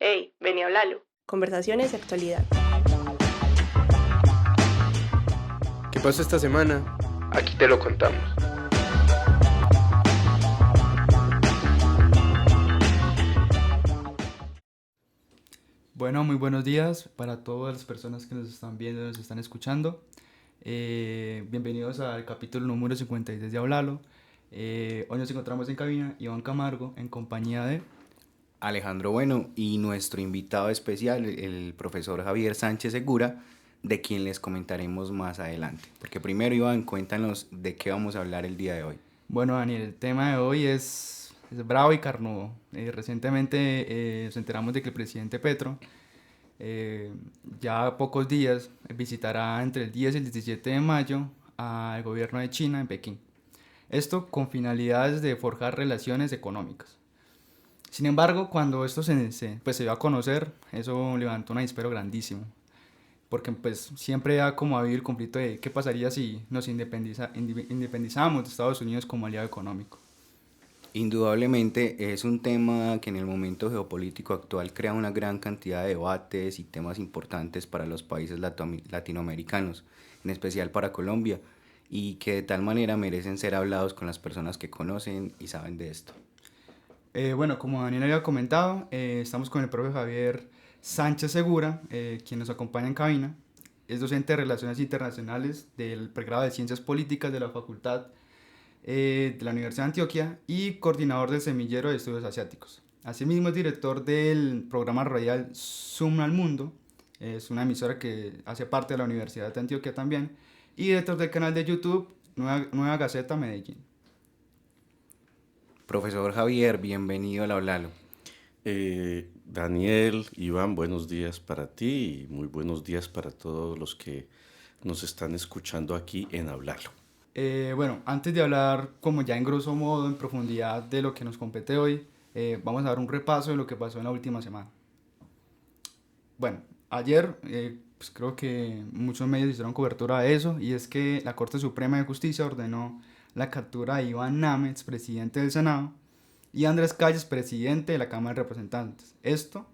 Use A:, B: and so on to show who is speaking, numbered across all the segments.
A: Hey, vení a hablarlo. Conversaciones de actualidad.
B: ¿Qué pasó esta semana? Aquí te lo contamos.
C: Bueno, muy buenos días para todas las personas que nos están viendo y nos están escuchando. Bienvenidos al capítulo número 56 de Hablalo. Hoy nos encontramos en cabina Iván Camargo en compañía de...
D: Alejandro Bueno y nuestro invitado especial, el profesor Javier Sánchez Segura, de quien les comentaremos más adelante. Porque primero, Iván, cuéntanos de qué vamos a hablar el día de hoy.
C: Bueno, Daniel, el tema de hoy es bravo y carnudo. Recientemente nos enteramos de que el presidente Petro ya a pocos días visitará entre el 10 y el 17 de mayo al gobierno de China en Pekín. Esto con finalidades de forjar relaciones económicas. Sin embargo, cuando esto se dio a conocer, eso levantó un avispero grandísimo. Porque pues siempre ha como habido el conflicto de qué pasaría si nos independizamos de Estados Unidos como aliado económico.
D: Indudablemente es un tema que en el momento geopolítico actual crea una gran cantidad de debates y temas importantes para los países latinoamericanos, en especial para Colombia, y que de tal manera merecen ser hablados con las personas que conocen y saben de esto.
C: Bueno, como Daniel había comentado, estamos con el propio Javier Sánchez Segura, quien nos acompaña en cabina. Es docente de Relaciones Internacionales del pregrado de Ciencias Políticas de la Facultad de la Universidad de Antioquia y coordinador del Semillero de Estudios Asiáticos. Asimismo es director del programa radial Zoom al Mundo, es una emisora que hace parte de la Universidad de Antioquia también, y director del canal de YouTube Nueva Gaceta Medellín.
D: Profesor Javier, bienvenido al Hablalo.
E: Daniel, Iván, buenos días para ti y muy buenos días para todos los que nos están escuchando aquí en Hablarlo.
C: Bueno, antes de hablar como ya en grosso modo, en profundidad de lo que nos compete hoy, vamos a dar un repaso de lo que pasó en la última semana. Bueno, ayer pues creo que muchos medios hicieron cobertura de eso, y es que la Corte Suprema de Justicia ordenó la captura de Iván Námez, presidente del Senado, y Andrés Calles, presidente de la Cámara de Representantes. Esto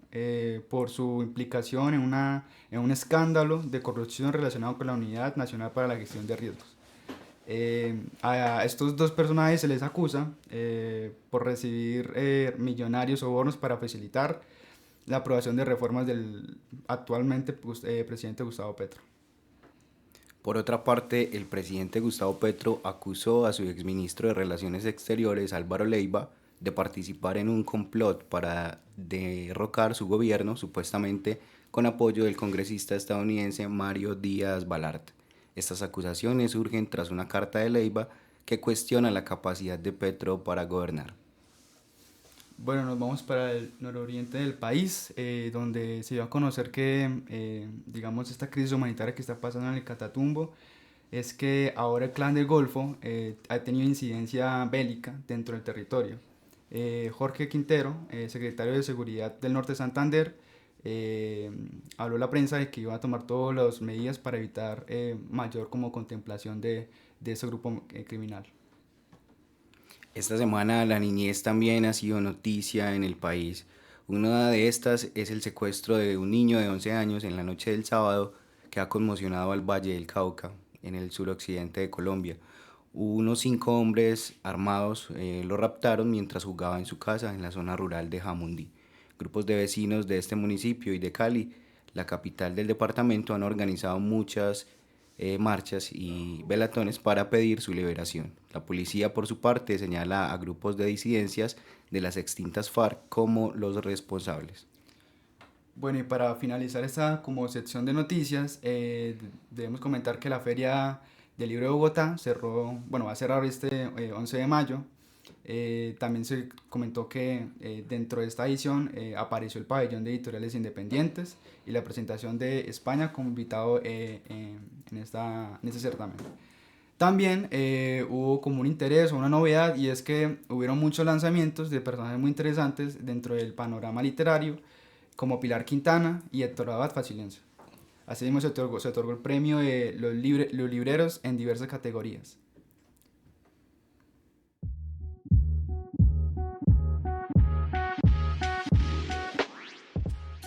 C: por su implicación en un escándalo de corrupción relacionado con la Unidad Nacional para la Gestión de Riesgos. A estos dos personajes se les acusa por recibir millonarios sobornos para facilitar la aprobación de reformas del actualmente presidente Gustavo Petro.
D: Por otra parte, el presidente Gustavo Petro acusó a su exministro de Relaciones Exteriores, Álvaro Leiva, de participar en un complot para derrocar su gobierno, supuestamente con apoyo del congresista estadounidense Mario Díaz Balart. Estas acusaciones surgen tras una carta de Leiva que cuestiona la capacidad de Petro para gobernar.
C: Bueno, nos vamos para el nororiente del país, donde se dio a conocer que, digamos, esta crisis humanitaria que está pasando en el Catatumbo es que ahora el Clan del Golfo ha tenido incidencia bélica dentro del territorio. Jorge Quintero, secretario de Seguridad del Norte de Santander, habló a la prensa de que iba a tomar todas las medidas para evitar mayor como contemplación de ese grupo criminal.
D: Esta semana la niñez también ha sido noticia en el país. Una de estas es el secuestro de un niño de 11 años en la noche del sábado que ha conmocionado al Valle del Cauca, en el suroccidente de Colombia. Unos 5 hombres armados lo raptaron mientras jugaba en su casa en la zona rural de Jamundí. Grupos de vecinos de este municipio y de Cali, la capital del departamento, han organizado muchas marchas y velatones para pedir su liberación. La policía, por su parte, señala a grupos de disidencias de las extintas FARC como los responsables.
C: Bueno, y para finalizar esta como sección de noticias, debemos comentar que la Feria del Libro de Bogotá cerró, bueno, va a cerrar este 11 de mayo. También se comentó que dentro de esta edición apareció el pabellón de editoriales independientes y la presentación de España como invitado en este certamen. También hubo como un interés o una novedad, y es que hubieron muchos lanzamientos de personajes muy interesantes dentro del panorama literario, como Pilar Quintana y Héctor Abad Facilense. Asimismo se otorgó el premio de los libreros en diversas categorías.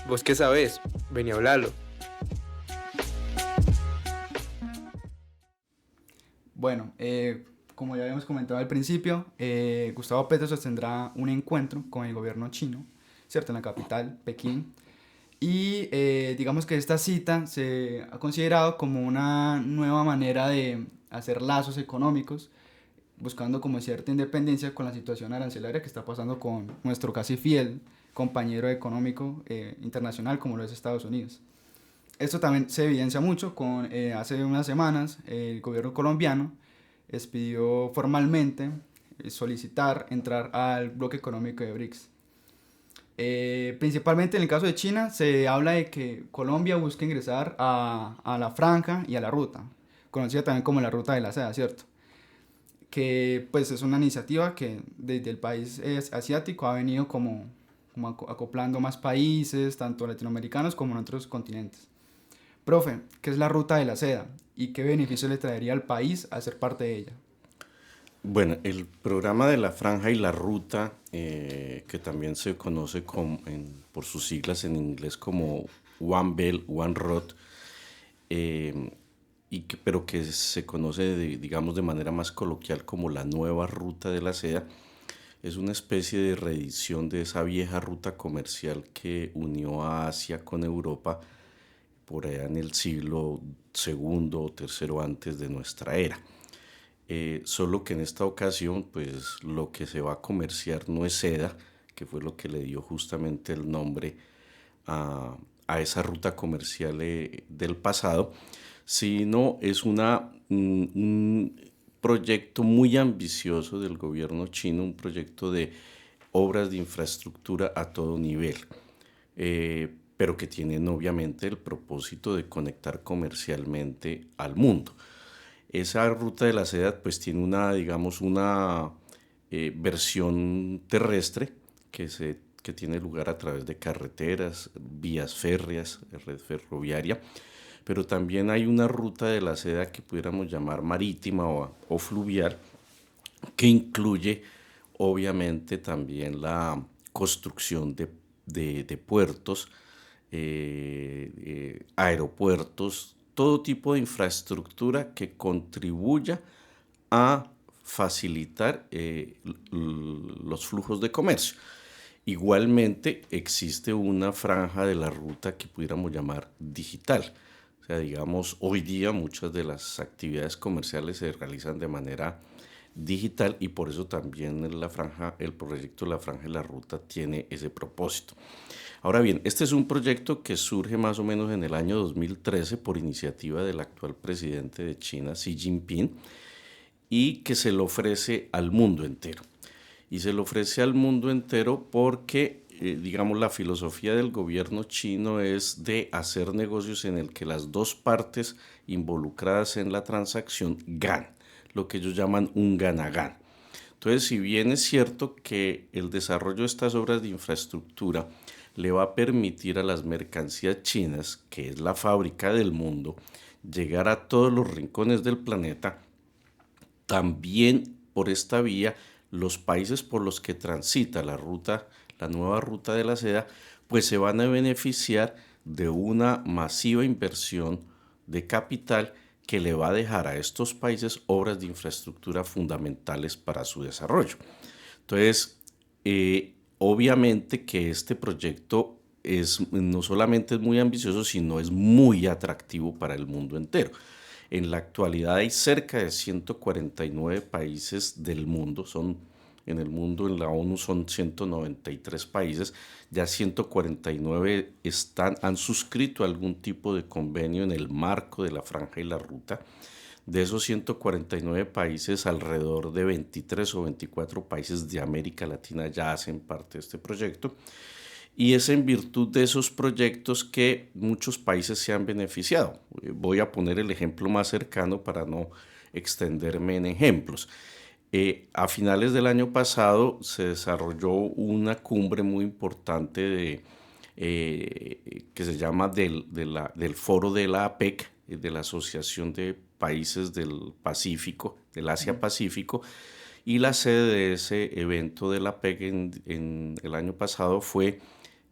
B: ¿Vos qué sabés? Vení a hablarlo.
C: Bueno, como ya habíamos comentado al principio, Gustavo Petro sostendrá un encuentro con el gobierno chino, ¿cierto? En la capital, Pekín. Y digamos que esta cita se ha considerado como una nueva manera de hacer lazos económicos, buscando como cierta independencia con la situación arancelaria que está pasando con nuestro casi fiel compañero económico internacional como lo es Estados Unidos. Esto también se evidencia mucho con hace unas semanas el gobierno colombiano expidió formalmente solicitar entrar al bloque económico de BRICS. Principalmente en el caso de China se habla de que Colombia busca ingresar a la franja y a la ruta, conocida también como la ruta de la seda, ¿cierto? Que pues es una iniciativa que desde el país asiático ha venido como acoplando más países, tanto latinoamericanos como en otros continentes. Profe, ¿qué es la ruta de la seda y qué beneficio le traería al país a ser parte de ella?
E: Bueno, el programa de la franja y la ruta, que también se conoce por sus siglas en inglés como One Belt, One Road, pero que se conoce, digamos, de manera más coloquial como la nueva ruta de la seda, es una especie de reedición de esa vieja ruta comercial que unió a Asia con Europa por allá en el siglo segundo o tercero antes de nuestra era. Solo que en esta ocasión, pues lo que se va a comerciar no es seda, que fue lo que le dio justamente el nombre a esa ruta comercial del pasado, sino es un proyecto muy ambicioso del gobierno chino, un proyecto de obras de infraestructura a todo nivel, pero que tienen obviamente el propósito de conectar comercialmente al mundo. Esa ruta de la seda pues tiene una versión terrestre que tiene lugar a través de carreteras, vías férreas, red ferroviaria, pero también hay una ruta de la seda que pudiéramos llamar marítima o fluvial, que incluye obviamente también la construcción de puertos, aeropuertos, todo tipo de infraestructura que contribuya a facilitar los flujos de comercio. Igualmente existe una franja de la ruta que pudiéramos llamar digital. O sea, digamos, hoy día muchas de las actividades comerciales se realizan de manera digital y por eso también el proyecto de la franja de la ruta tiene ese propósito. Ahora bien, este es un proyecto que surge más o menos en el año 2013 por iniciativa del actual presidente de China, Xi Jinping, y que se le ofrece al mundo entero. Y se le ofrece al mundo entero porque, digamos, la filosofía del gobierno chino es de hacer negocios en el que las dos partes involucradas en la transacción ganan, lo que ellos llaman un gana-gana. Entonces, si bien es cierto que el desarrollo de estas obras de infraestructura le va a permitir a las mercancías chinas, que es la fábrica del mundo, llegar a todos los rincones del planeta, también por esta vía los países por los que transita la nueva ruta de la seda, pues se van a beneficiar de una masiva inversión de capital que le va a dejar a estos países obras de infraestructura fundamentales para su desarrollo. Entonces, obviamente que este proyecto no solamente es muy ambicioso, sino es muy atractivo para el mundo entero. En la actualidad hay cerca de 149 países del mundo, en el mundo, en la ONU son 193 países, ya 149 han suscrito algún tipo de convenio en el marco de la franja y la ruta. De esos 149 países, alrededor de 23 o 24 países de América Latina ya hacen parte de este proyecto. Y es en virtud de esos proyectos que muchos países se han beneficiado. Voy a poner el ejemplo más cercano para no extenderme en ejemplos. A finales del año pasado se desarrolló una cumbre muy importante que se llama del foro de la APEC, de la Asociación de Países del Pacífico, del Asia-Pacífico, y la sede de ese evento de la APEC en el año pasado fue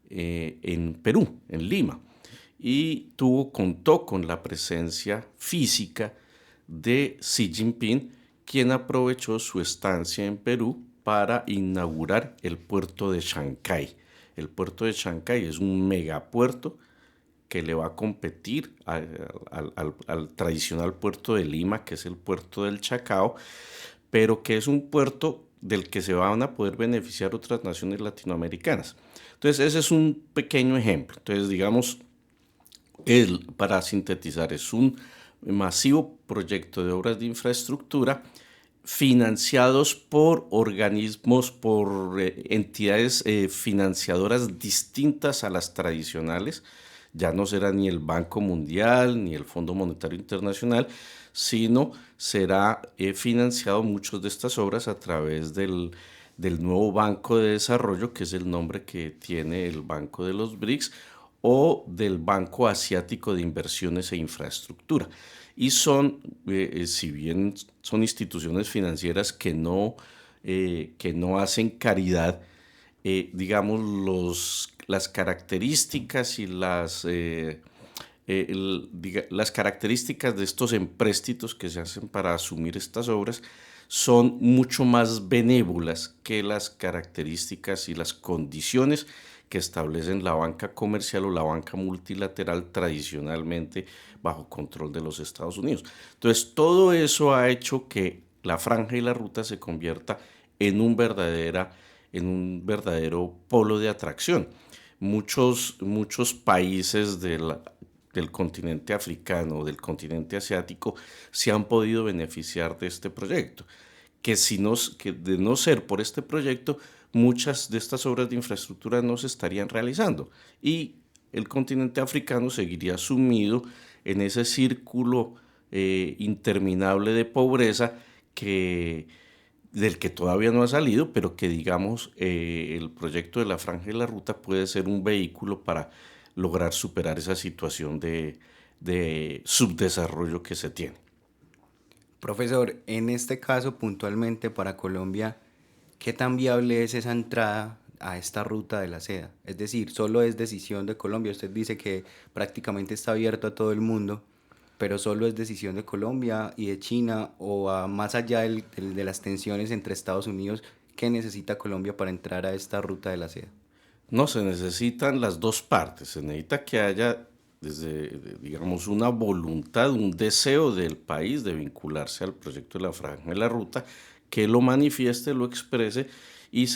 E: en Perú, en Lima, y contó con la presencia física de Xi Jinping, quien aprovechó su estancia en Perú para inaugurar el puerto de Chancay. El puerto de Chancay es un megapuerto que le va a competir al tradicional puerto de Lima, que es el puerto del Chacao, pero que es un puerto del que se van a poder beneficiar otras naciones latinoamericanas. Entonces, ese es un pequeño ejemplo. Entonces, digamos, para sintetizar, es un masivo proyecto de obras de infraestructura financiados por organismos, por entidades financiadoras distintas a las tradicionales. Ya no será ni el Banco Mundial ni el Fondo Monetario Internacional, sino será financiado muchas de estas obras a través del nuevo Banco de Desarrollo, que es el nombre que tiene el Banco de los BRICS, o del Banco Asiático de Inversiones e Infraestructura. Y son, si bien son instituciones financieras que no hacen caridad, digamos, las características y las características de estos empréstitos que se hacen para asumir estas obras son mucho más benévolas que las características y las condiciones que establecen la banca comercial o la banca multilateral tradicionalmente bajo control de los Estados Unidos. Entonces, todo eso ha hecho que la Franja y la Ruta se convierta en un verdadero polo de atracción. Muchos países del continente africano, del continente asiático, se han podido beneficiar de este proyecto, que de no ser por este proyecto, muchas de estas obras de infraestructura no se estarían realizando y el continente africano seguiría sumido en ese círculo interminable de pobreza del que todavía no ha salido, pero que digamos el proyecto de la Franja y la Ruta puede ser un vehículo para lograr superar esa situación de subdesarrollo que se tiene.
D: Profesor, en este caso puntualmente para Colombia, ¿qué tan viable es esa entrada a esta ruta de la seda? Es decir, solo es decisión de Colombia. Usted dice que prácticamente está abierto a todo el mundo, pero solo es decisión de Colombia y de China, o más allá de las tensiones entre Estados Unidos, ¿qué necesita Colombia para entrar a esta ruta de la seda?
E: No, se necesitan las dos partes. Se necesita que haya, digamos, una voluntad, un deseo del país de vincularse al proyecto de la Franja y la Ruta, que lo manifieste, lo exprese y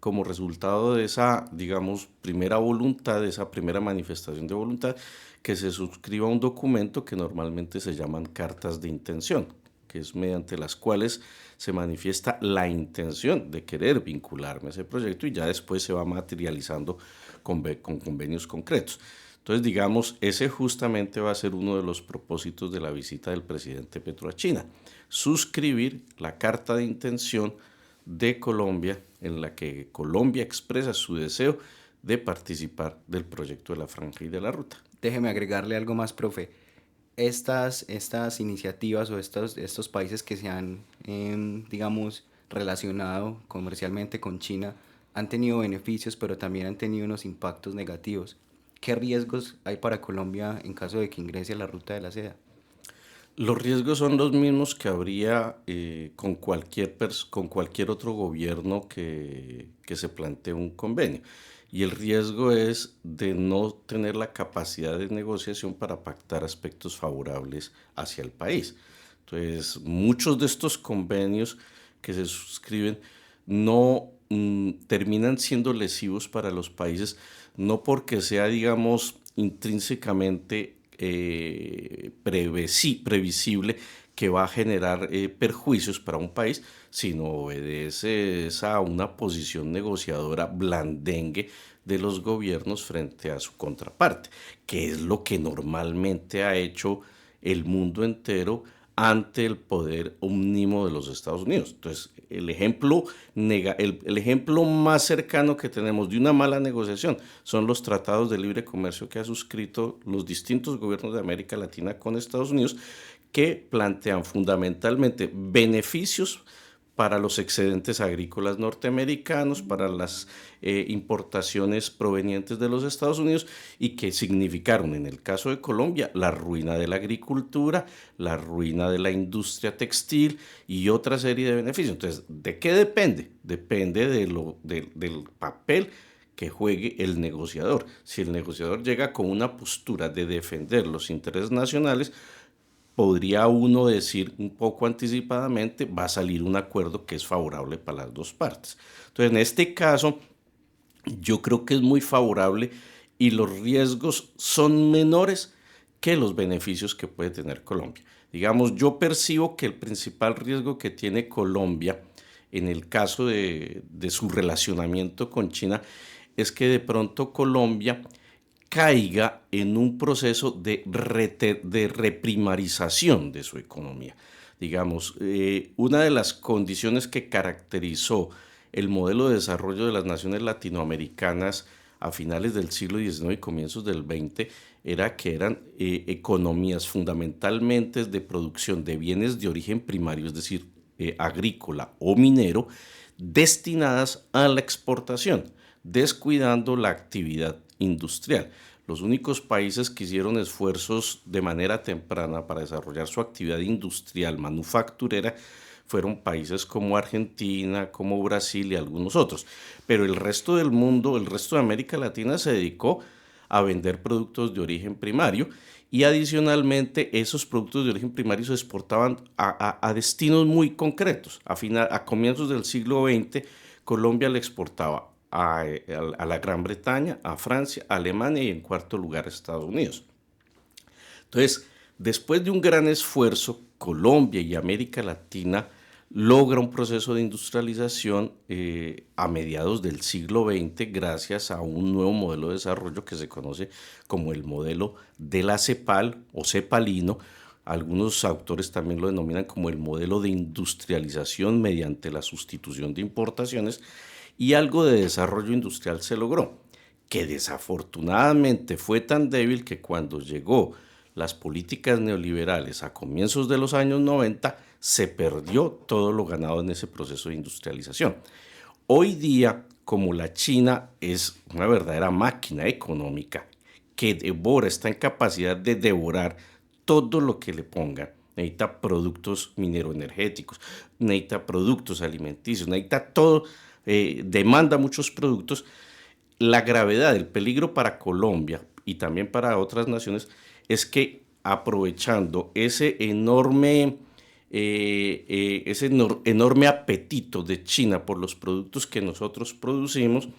E: como resultado de esa, digamos, primera voluntad, de esa primera manifestación de voluntad, que se suscriba un documento que normalmente se llaman cartas de intención, que es mediante las cuales se manifiesta la intención de querer vincularme a ese proyecto y ya después se va materializando con convenios concretos. Entonces, digamos, ese justamente va a ser uno de los propósitos de la visita del presidente Petro a China, suscribir la carta de intención de Colombia, en la que Colombia expresa su deseo de participar del proyecto de la Franja y de la Ruta.
D: Déjeme agregarle algo más, profe. Estas iniciativas o estos países que se han, digamos, relacionado comercialmente con China han tenido beneficios, pero también han tenido unos impactos negativos. ¿Qué riesgos hay para Colombia en caso de que ingrese a la ruta de la seda?
E: Los riesgos son los mismos que habría con cualquier otro gobierno que se plantee un convenio. Y el riesgo es de no tener la capacidad de negociación para pactar aspectos favorables hacia el país. Entonces, muchos de estos convenios que se suscriben no terminan siendo lesivos para los países, no porque sea, digamos, intrínsecamente previsible que va a generar perjuicios para un país, sino obedece a una posición negociadora blandengue de los gobiernos frente a su contraparte, que es lo que normalmente ha hecho el mundo entero ante el poder ómnimo de los Estados Unidos. Entonces, el ejemplo más cercano que tenemos de una mala negociación son los tratados de libre comercio que han suscrito los distintos gobiernos de América Latina con Estados Unidos, que plantean fundamentalmente beneficios para los excedentes agrícolas norteamericanos, para las importaciones provenientes de los Estados Unidos y que significaron en el caso de Colombia la ruina de la agricultura, la ruina de la industria textil y otra serie de beneficios. Entonces, ¿de qué depende? Depende del papel que juegue el negociador. Si el negociador llega con una postura de defender los intereses nacionales, podría uno decir un poco anticipadamente, va a salir un acuerdo que es favorable para las dos partes. Entonces, en este caso, yo creo que es muy favorable y los riesgos son menores que los beneficios que puede tener Colombia. Digamos, yo percibo que el principal riesgo que tiene Colombia en el caso de su relacionamiento con China es que de pronto Colombia caiga en un proceso de reprimarización de su economía. Digamos, una de las condiciones que caracterizó el modelo de desarrollo de las naciones latinoamericanas a finales del siglo XIX y comienzos del XX era que eran economías fundamentalmente de producción de bienes de origen primario, es decir, agrícola o minero, destinadas a la exportación, descuidando la actividad industrial. Los únicos países que hicieron esfuerzos de manera temprana para desarrollar su actividad industrial manufacturera fueron países como Argentina, como Brasil y algunos otros. Pero el resto del mundo, el resto de América Latina se dedicó a vender productos de origen primario y adicionalmente esos productos de origen primario se exportaban a destinos muy concretos. A comienzos del siglo XX, Colombia le exportaba a la Gran Bretaña, a Francia, a Alemania y en cuarto lugar a Estados Unidos. Entonces, después de un gran esfuerzo, Colombia y América Latina logra un proceso de industrialización a mediados del siglo XX gracias a un nuevo modelo de desarrollo que se conoce como el modelo de la CEPAL o cepalino. Algunos autores también lo denominan como el modelo de industrialización mediante la sustitución de importaciones, y algo de desarrollo industrial se logró, que desafortunadamente fue tan débil que cuando llegó las políticas neoliberales a comienzos de los años 90, se perdió todo lo ganado en ese proceso de industrialización. Hoy día, como la China es una verdadera máquina económica que está en capacidad de devorar todo lo que le pongan, necesita productos mineroenergéticos, necesita productos alimenticios, necesita todo, demanda muchos productos. La gravedad, el peligro para Colombia y también para otras naciones es que aprovechando ese enorme apetito de China por los productos que nosotros producimos,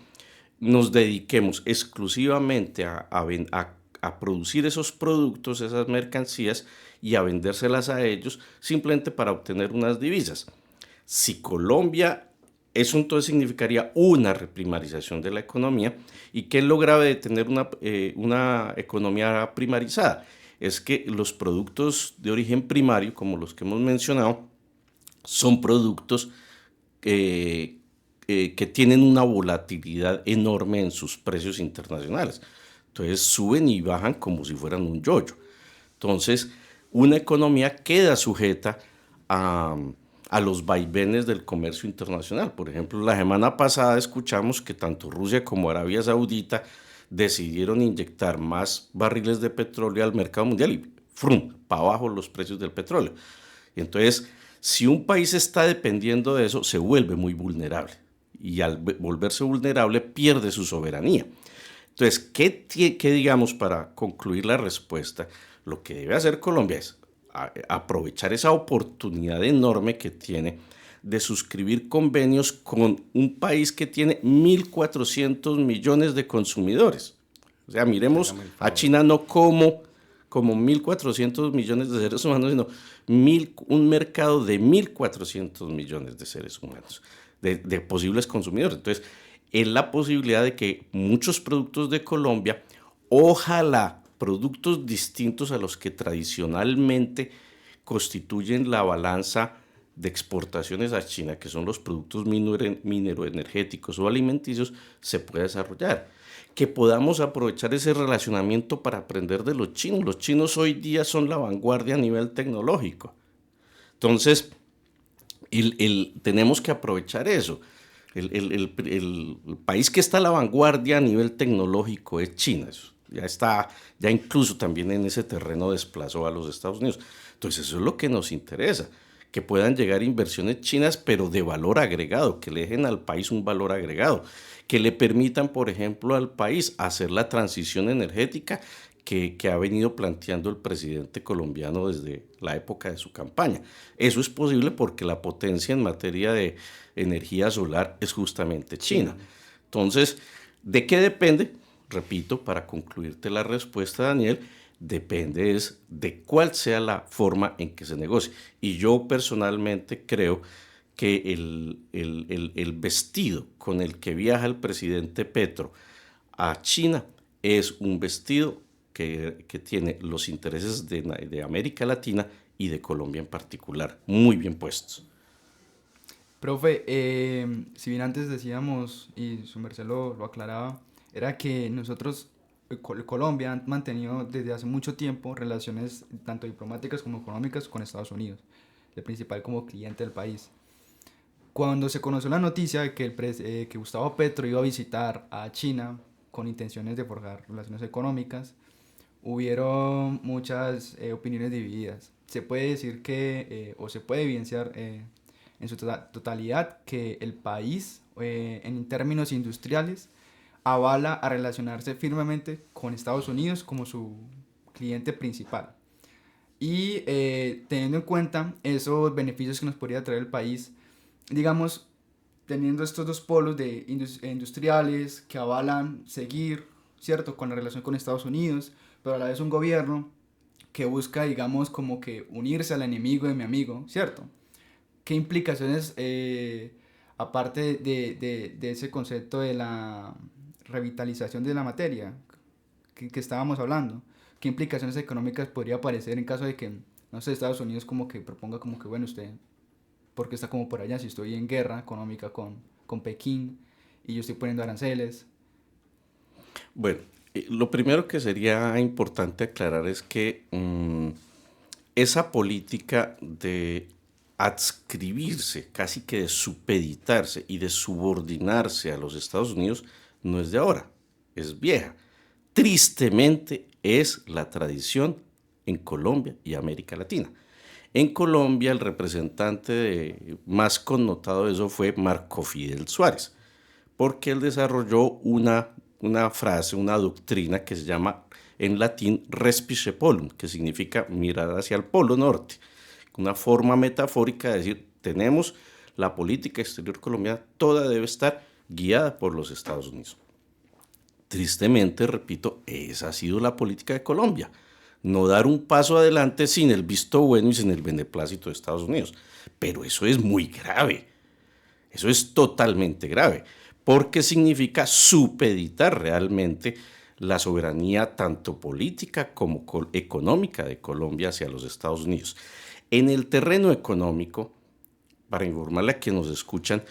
E: nos dediquemos exclusivamente a producir esos productos, esas mercancías y a vendérselas a ellos simplemente para obtener unas divisas. Si Colombia, eso entonces significaría una reprimarización de la economía. ¿Y qué es lo grave de tener una economía primarizada? Es que los productos de origen primario, como los que hemos mencionado, son productos que tienen una volatilidad enorme en sus precios internacionales. Entonces suben y bajan como si fueran un yoyo. Entonces, una economía queda sujeta a los vaivenes del comercio internacional. Por ejemplo, la semana pasada escuchamos que tanto Rusia como Arabia Saudita decidieron inyectar más barriles de petróleo al mercado mundial y ¡frum!, para abajo los precios del petróleo. Y entonces, si un país está dependiendo de eso, se vuelve muy vulnerable y al volverse vulnerable pierde su soberanía. Entonces, ¿qué digamos para concluir la respuesta? Lo que debe hacer Colombia es aprovechar esa oportunidad enorme que tiene de suscribir convenios con un país que tiene 1.400 millones de consumidores. O sea, miremos a China no como 1.400 millones de seres humanos, sino un mercado de 1.400 millones de seres humanos, de posibles consumidores. Entonces, es la posibilidad de que muchos productos de Colombia, ojalá productos distintos a los que tradicionalmente constituyen la balanza de exportaciones a China, que son los productos mineroenergéticos o alimenticios, se pueda desarrollar. Que podamos aprovechar ese relacionamiento para aprender de los chinos. Los chinos hoy día son la vanguardia a nivel tecnológico. Entonces, Tenemos que aprovechar eso. El país que está a la vanguardia a nivel tecnológico es China. Eso ya está, ya incluso también en ese terreno desplazó a los Estados Unidos. Entonces eso es lo que nos interesa, que puedan llegar inversiones chinas, pero de valor agregado, que le dejen al país un valor agregado, que le permitan, por ejemplo, al país hacer la transición energética que ha venido planteando el presidente colombiano desde la época de su campaña. Eso es posible porque la potencia en materia de energía solar es justamente China. Entonces, ¿de qué depende? Repito, para concluirte la respuesta, Daniel, depende es de cuál sea la forma en que se negocie. Y yo personalmente creo que el vestido con el que viaja el presidente Petro a China es un vestido que tiene los intereses de América Latina y de Colombia en particular muy bien puestos.
C: Profe, si bien antes decíamos, y su merced lo aclaraba, era que nosotros, Colombia, han mantenido desde hace mucho tiempo relaciones tanto diplomáticas como económicas con Estados Unidos, el principal como cliente del país. Cuando se conoció la noticia de que Gustavo Petro iba a visitar a China con intenciones de forjar relaciones económicas, hubieron muchas opiniones divididas. Se puede decir que, o se puede evidenciar en su totalidad, que el país, en términos industriales, avala a relacionarse firmemente con Estados Unidos como su cliente principal. Y teniendo en cuenta esos beneficios que nos podría traer el país, digamos, teniendo estos dos polos de industriales que avalan seguir, ¿cierto?, con la relación con Estados Unidos, pero a la vez un gobierno que busca, digamos, como que unirse al enemigo de mi amigo, ¿cierto? ¿Qué implicaciones, aparte de ese concepto de la revitalización de la materia que estábamos hablando, qué implicaciones económicas podría aparecer en caso de que, no sé, Estados Unidos como que proponga como que, bueno, usted, porque está como por allá, si estoy en guerra económica con Pekín y yo estoy poniendo aranceles?
E: Bueno, lo primero que sería importante aclarar es que esa política de adscribirse, casi que de supeditarse y de subordinarse a los Estados Unidos no es de ahora, es vieja. Tristemente es la tradición en Colombia y América Latina. En Colombia el representante más connotado de eso fue Marco Fidel Suárez, porque él desarrolló una frase, una doctrina que se llama en latín respice polum, que significa mirar hacia el polo norte. Una forma metafórica de decir, tenemos la política exterior colombiana, toda debe estar guiada por los Estados Unidos. Tristemente, repito, esa ha sido la política de Colombia. No dar un paso adelante sin el visto bueno y sin el beneplácito de Estados Unidos. Pero eso es muy grave. Eso es totalmente grave, porque significa supeditar realmente la soberanía tanto política como económica de Colombia hacia los Estados Unidos. En el terreno económico, para informarle a quienes nos escuchan,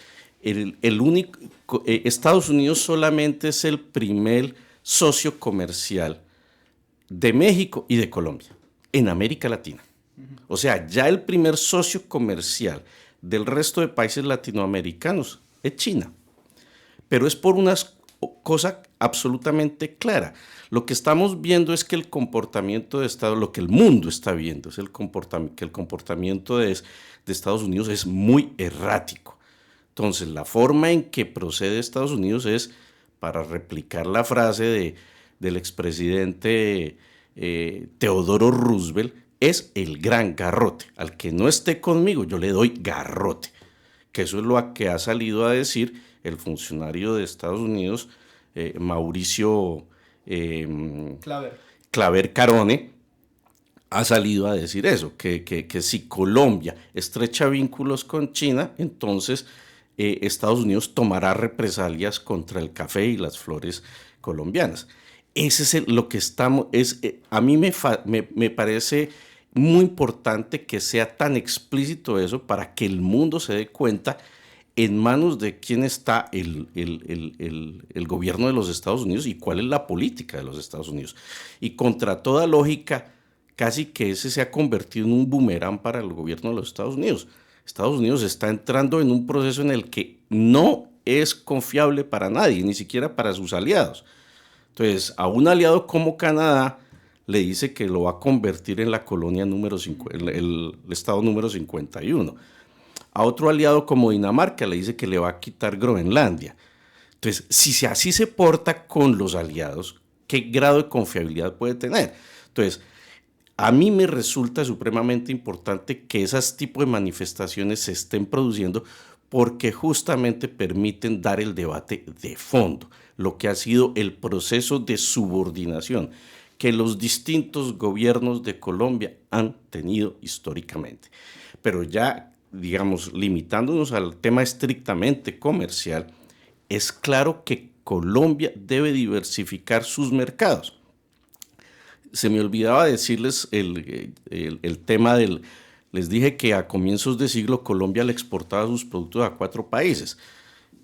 E: Estados Unidos solamente es el primer socio comercial de México y de Colombia en América Latina. O sea, ya el primer socio comercial del resto de países latinoamericanos es China. Pero es por una cosa absolutamente clara. Lo que estamos viendo es que el comportamiento de Estados Unidos, lo que el mundo está viendo, es que el comportamiento de Estados Unidos es muy errático. Entonces, la forma en que procede Estados Unidos es, para replicar la frase del expresidente Teodoro Roosevelt, es el gran garrote. Al que no esté conmigo, yo le doy garrote. Que eso es lo que ha salido a decir el funcionario de Estados Unidos, Mauricio Claver Carone, ha salido a decir eso, que si Colombia estrecha vínculos con China, entonces Estados Unidos tomará represalias contra el café y las flores colombianas. Ese es lo que estamos, a mí me parece muy importante que sea tan explícito eso para que el mundo se dé cuenta en manos de quién está el gobierno de los Estados Unidos y cuál es la política de los Estados Unidos. Y contra toda lógica, casi que ese se ha convertido en un boomerang para el gobierno de los Estados Unidos. Estados Unidos está entrando en un proceso en el que no es confiable para nadie, ni siquiera para sus aliados. Entonces, a un aliado como Canadá le dice que lo va a convertir en la colonia número 5, el estado número 51. A otro aliado como Dinamarca le dice que le va a quitar Groenlandia. Entonces, si así se porta con los aliados, ¿qué grado de confiabilidad puede tener? Entonces, a mí me resulta supremamente importante que esos tipos de manifestaciones se estén produciendo porque justamente permiten dar el debate de fondo, lo que ha sido el proceso de subordinación que los distintos gobiernos de Colombia han tenido históricamente. Pero ya, digamos, limitándonos al tema estrictamente comercial, es claro que Colombia debe diversificar sus mercados. Se me olvidaba decirles el tema del... Les dije que a comienzos de siglo Colombia le exportaba sus productos a 4 países,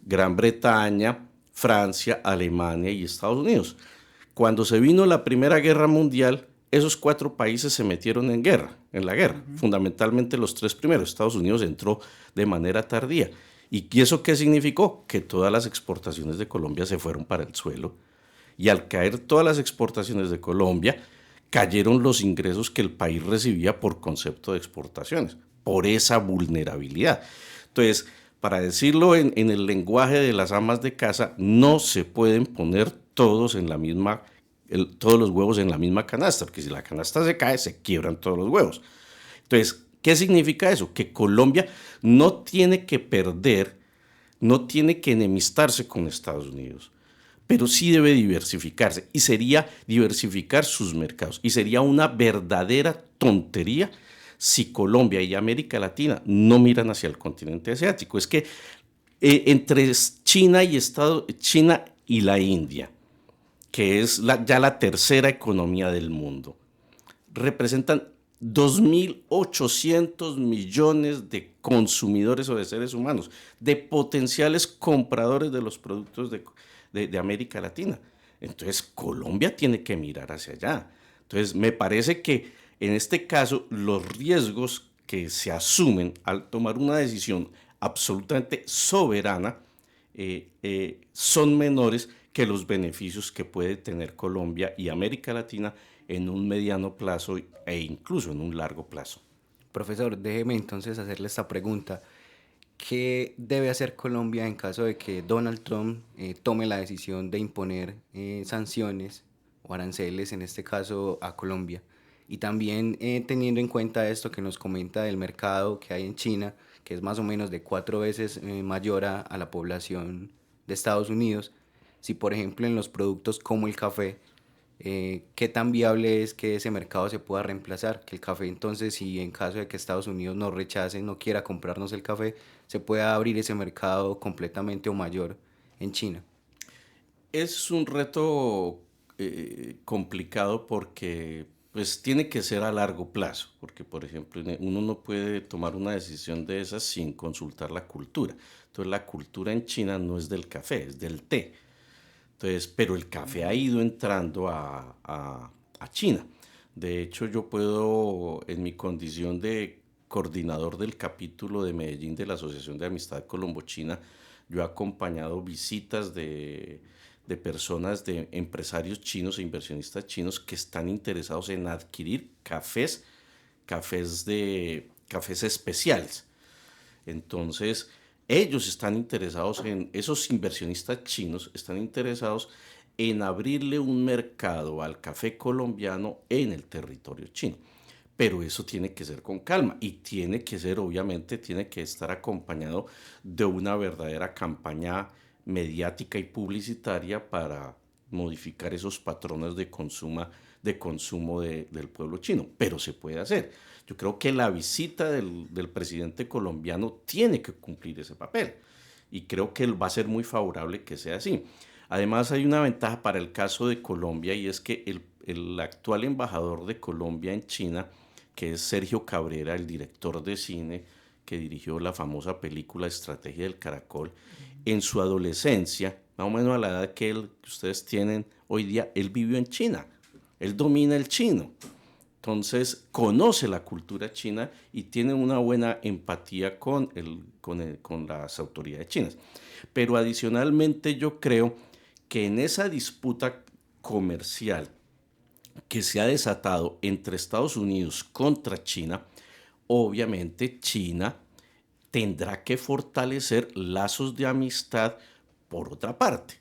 E: Gran Bretaña, Francia, Alemania y Estados Unidos. Cuando se vino la Primera Guerra Mundial, esos 4 países se metieron en la guerra, fundamentalmente los 3 primeros. Estados Unidos entró de manera tardía. ¿Y eso qué significó? Que todas las exportaciones de Colombia se fueron para el suelo. Y al caer todas las exportaciones de Colombia, cayeron los ingresos que el país recibía por concepto de exportaciones, por esa vulnerabilidad. Entonces, para decirlo en el lenguaje de las amas de casa, no se pueden poner todos los huevos en la misma canasta, porque si la canasta se cae, se quiebran todos los huevos. Entonces, ¿qué significa eso? Que Colombia no tiene que perder, no tiene que enemistarse con Estados Unidos, pero sí debe diversificarse, y sería diversificar sus mercados, y sería una verdadera tontería si Colombia y América Latina no miran hacia el continente asiático. Es que entre China y la India, que es ya la tercera economía del mundo, representan 2.800 millones de consumidores o de seres humanos, de potenciales compradores de los productos de América Latina. Entonces, Colombia tiene que mirar hacia allá. Entonces, me parece que en este caso los riesgos que se asumen al tomar una decisión absolutamente soberana son menores que los beneficios que puede tener Colombia y América Latina en un mediano plazo e incluso en un largo plazo.
D: Profesor, déjeme entonces hacerle esta pregunta. ¿Qué debe hacer Colombia en caso de que Donald Trump tome la decisión de imponer sanciones o aranceles, en este caso a Colombia? Y también teniendo en cuenta esto que nos comenta del mercado que hay en China, que es más o menos de 4 veces mayor a la población de Estados Unidos, si por ejemplo en los productos como el café, ¿qué tan viable es que ese mercado se pueda reemplazar? Que el café entonces, si en caso de que Estados Unidos nos rechace, no quiera comprarnos el café, se pueda abrir ese mercado completamente o mayor en China.
E: Es un reto complicado porque pues, tiene que ser a largo plazo, porque por ejemplo uno no puede tomar una decisión de esas sin consultar la cultura. Entonces la cultura en China no es del café, es del té. Entonces, pero el café ha ido entrando a China. De hecho, yo puedo, en mi condición de coordinador del capítulo de Medellín de la Asociación de Amistad Colombo-China, yo he acompañado visitas de personas, de empresarios chinos e inversionistas chinos que están interesados en adquirir cafés especiales. Entonces, ellos están interesados esos inversionistas chinos están interesados en abrirle un mercado al café colombiano en el territorio chino. Pero eso tiene que ser con calma y tiene que estar acompañado de una verdadera campaña mediática y publicitaria para modificar esos patrones de consumo del pueblo chino. Pero se puede hacer. Yo creo que la visita del presidente colombiano tiene que cumplir ese papel y creo que va a ser muy favorable que sea así. Además, hay una ventaja para el caso de Colombia y es que el actual embajador de Colombia en China, que es Sergio Cabrera, el director de cine que dirigió la famosa película Estrategia del Caracol, en su adolescencia, más o menos a la edad que ustedes tienen hoy día, él vivió en China, él domina el chino. entonces conoce la cultura china y tiene una buena empatía con las autoridades chinas. Pero adicionalmente yo creo que en esa disputa comercial que se ha desatado entre Estados Unidos contra China, obviamente China tendrá que fortalecer lazos de amistad por otra parte.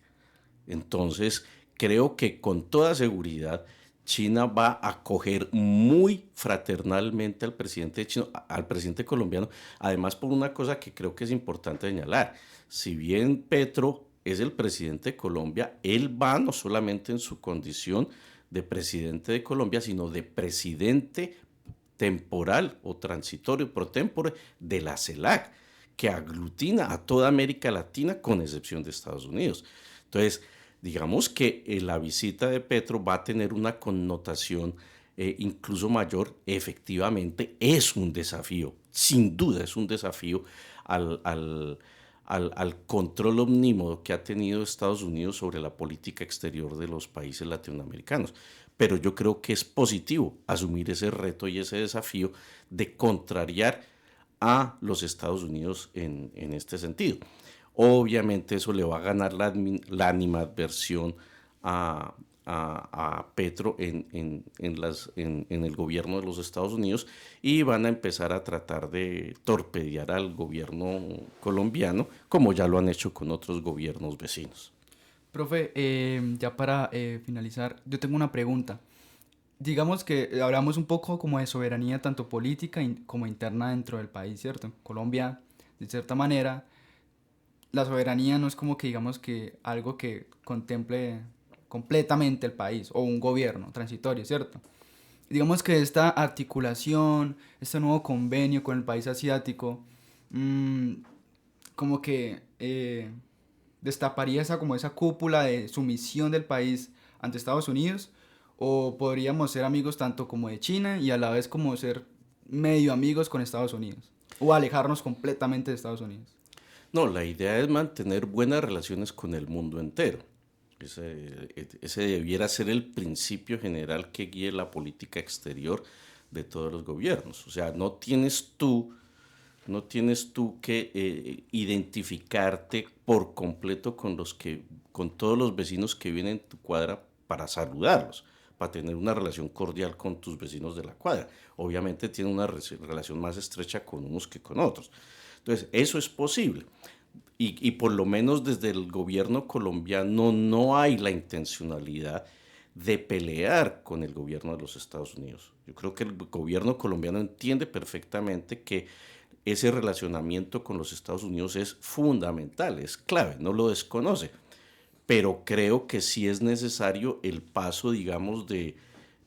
E: Entonces, creo que con toda seguridad China va a acoger muy fraternalmente al presidente chino, al presidente colombiano, además por una cosa que creo que es importante señalar. Si bien Petro es el presidente de Colombia, él va no solamente en su condición de presidente de Colombia, sino de presidente temporal o transitorio pro tempore de la CELAC, que aglutina a toda América Latina con excepción de Estados Unidos. Entonces, digamos que la visita de Petro va a tener una connotación incluso mayor. Efectivamente, es un desafío, sin duda es un desafío al control omnímodo que ha tenido Estados Unidos sobre la política exterior de los países latinoamericanos. Pero yo creo que es positivo asumir ese reto y ese desafío de contrariar a los Estados Unidos en este sentido. Obviamente eso le va a ganar la animadversión a Petro en el gobierno de los Estados Unidos y van a empezar a tratar de torpedear al gobierno colombiano, como ya lo han hecho con otros gobiernos vecinos.
C: Profe, ya para finalizar, yo tengo una pregunta. Digamos que hablamos un poco como de soberanía tanto política como interna dentro del país, ¿cierto? En Colombia, de cierta manera, la soberanía no es como que digamos que algo que contemple completamente el país o un gobierno transitorio, ¿cierto? Digamos que esta articulación, este nuevo convenio con el país asiático, como que destaparía esa cúpula de sumisión del país ante Estados Unidos, o podríamos ser amigos tanto como de China y a la vez como ser medio amigos con Estados Unidos, o alejarnos completamente de Estados Unidos.
E: No, la idea es mantener buenas relaciones con el mundo entero. Ese debiera ser el principio general que guíe la política exterior de todos los gobiernos. O sea, no tienes tú que identificarte por completo con todos los vecinos que viven en tu cuadra para saludarlos, para tener una relación cordial con tus vecinos de la cuadra. Obviamente tiene una relación más estrecha con unos que con otros. Entonces, eso es posible. Y por lo menos desde el gobierno colombiano no hay la intencionalidad de pelear con el gobierno de los Estados Unidos. Yo creo que el gobierno colombiano entiende perfectamente que ese relacionamiento con los Estados Unidos es fundamental, es clave, no lo desconoce. Pero creo que sí es necesario el paso, digamos, de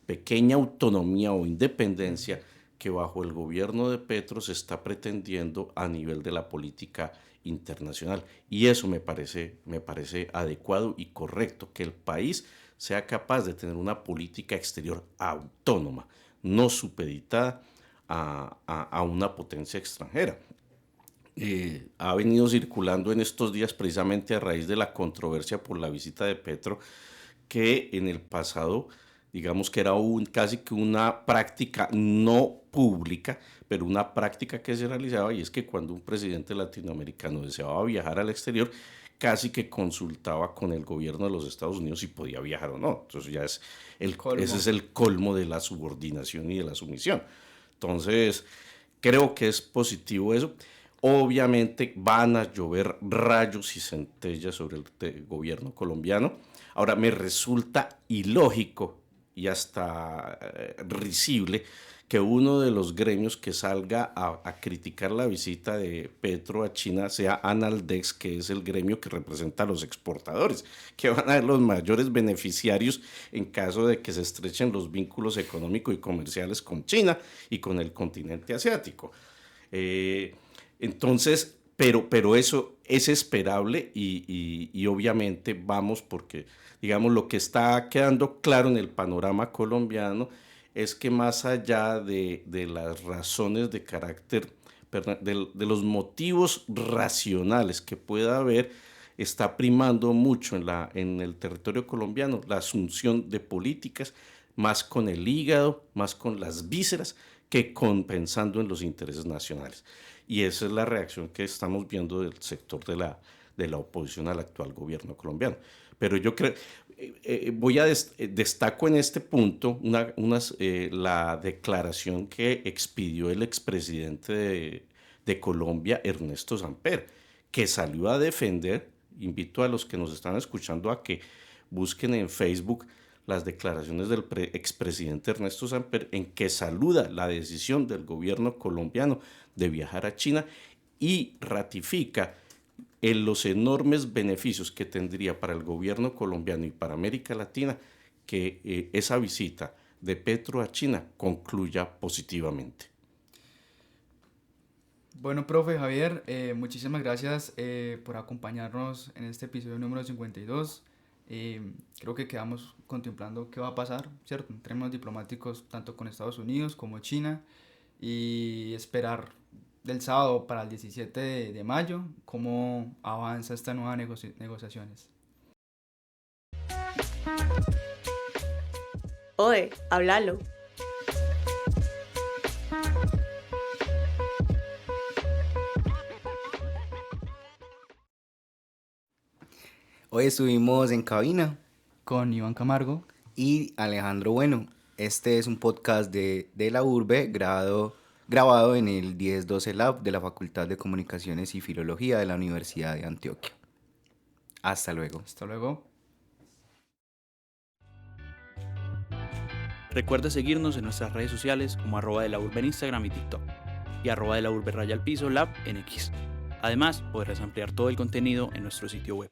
E: pequeña autonomía o independencia que bajo el gobierno de Petro se está pretendiendo a nivel de la política internacional. Y eso me parece adecuado y correcto, que el país sea capaz de tener una política exterior autónoma, no supeditada a una potencia extranjera. Ha venido circulando en estos días, precisamente a raíz de la controversia por la visita de Petro, que en el pasado, digamos que era casi que una práctica no pública, pero una práctica que se realizaba, y es que cuando un presidente latinoamericano deseaba viajar al exterior, casi que consultaba con el gobierno de los Estados Unidos si podía viajar o no. Entonces ya ese es el colmo de la subordinación y de la sumisión. Entonces, creo que es positivo eso. Obviamente van a llover rayos y centellas sobre el gobierno colombiano. Ahora, me resulta ilógico y hasta risible que uno de los gremios que salga a criticar la visita de Petro a China sea Analdex, que es el gremio que representa a los exportadores, que van a ser los mayores beneficiarios en caso de que se estrechen los vínculos económicos y comerciales con China y con el continente asiático. Entonces, pero eso es esperable y obviamente vamos porque, digamos, lo que está quedando claro en el panorama colombiano es que más allá de las razones de carácter, de los motivos racionales que pueda haber, está primando mucho en el territorio colombiano la asunción de políticas más con el hígado, más con las vísceras, que pensando en los intereses nacionales. Y esa es la reacción que estamos viendo del sector de la oposición al actual gobierno colombiano. Pero yo creo, destaco en este punto la declaración que expidió el expresidente de Colombia, Ernesto Samper, que salió a defender. Invito a los que nos están escuchando a que busquen en Facebook las declaraciones del expresidente Ernesto Samper, en que saluda la decisión del gobierno colombiano de viajar a China y ratifica en los enormes beneficios que tendría para el gobierno colombiano y para América Latina que esa visita de Petro a China concluya positivamente.
C: Bueno, profe Javier, muchísimas gracias por acompañarnos en este episodio número 52. Creo que quedamos contemplando qué va a pasar, ¿cierto? En términos diplomáticos, tanto con Estados Unidos como China, y esperar del sábado para el 17 de mayo cómo avanza esta nueva negociaciones.
A: Oe, háblalo.
D: Hoy estuvimos en cabina
C: Con Iván Camargo
D: y Alejandro Bueno. Este es un podcast de la Urbe grabado en el 1012 Lab de la Facultad de Comunicaciones y Filología de la Universidad de Antioquia. Hasta luego.
C: Hasta luego.
F: Recuerda seguirnos en nuestras redes sociales como @delaurbe en Instagram y TikTok y @delaurbe_lab en X. Además, podrás ampliar todo el contenido en nuestro sitio web.